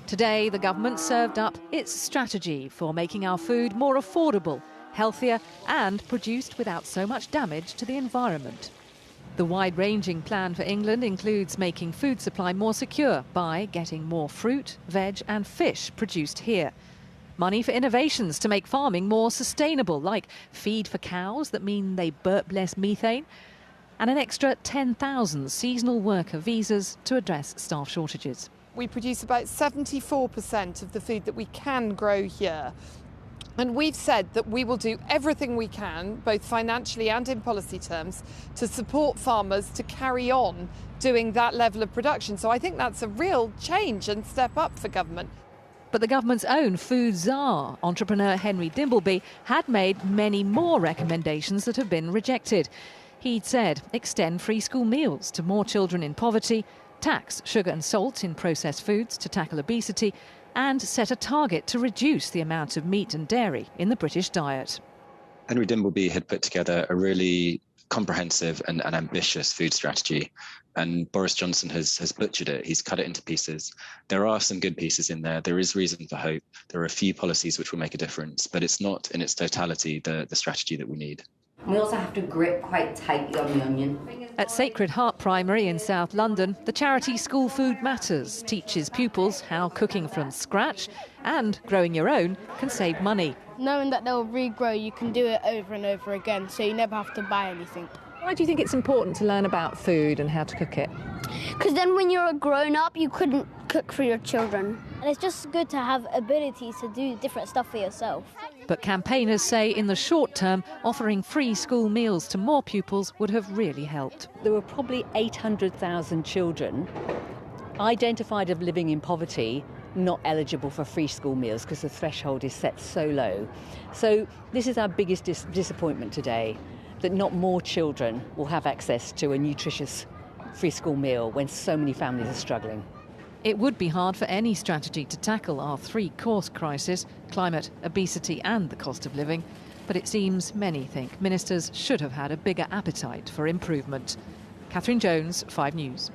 Today, the government served up its strategy for making our food more affordable, healthier and produced without so much damage to the environment. The wide-ranging plan for England includes making food supply more secure by getting more fruit, veg and fish produced here. Money for innovations to make farming more sustainable, like feed for cows that mean they burp less methane, and an extra 10,000 seasonal worker visas to address staff shortages. We produce about 74% of the food that we can grow here. And we've said that we will do everything we can, both financially and in policy terms, to support farmers to carry on doing that level of production. So I think that's a real change and step up for government. But the government's own food czar, entrepreneur Henry Dimbleby, had made many more recommendations that have been rejected. He'd said extend free school meals to more children in poverty, tax sugar and salt in processed foods to tackle obesity, and set a target to reduce the amount of meat and dairy in the British diet. Henry Dimbleby had put together a really comprehensive and ambitious food strategy, and Boris Johnson has butchered it. He's cut it into pieces. There are some good pieces in there. There is reason for hope. There are a few policies which will make a difference, but it's not in its totality the strategy that we need. We also have to grip quite tightly on the onion. At Sacred Heart Primary in South London, the charity School Food Matters teaches pupils how cooking from scratch and growing your own can save money. Knowing that they'll regrow, you can do it over and over again, so you never have to buy anything. Why do you think it's important to learn about food and how to cook it? Because then when you're a grown-up, you couldn't cook for your children. And it's just good to have abilities to do different stuff for yourself. But campaigners say in the short term, offering free school meals to more pupils would have really helped. There were probably 800,000 children identified as living in poverty, not eligible for free school meals because the threshold is set so low. So this is our biggest disappointment today, that not more children will have access to a nutritious free school meal when so many families are struggling. It would be hard for any strategy to tackle our three-course crisis, climate, obesity and the cost of living. But it seems many think ministers should have had a bigger appetite for improvement. Catherine Jones, 5 News.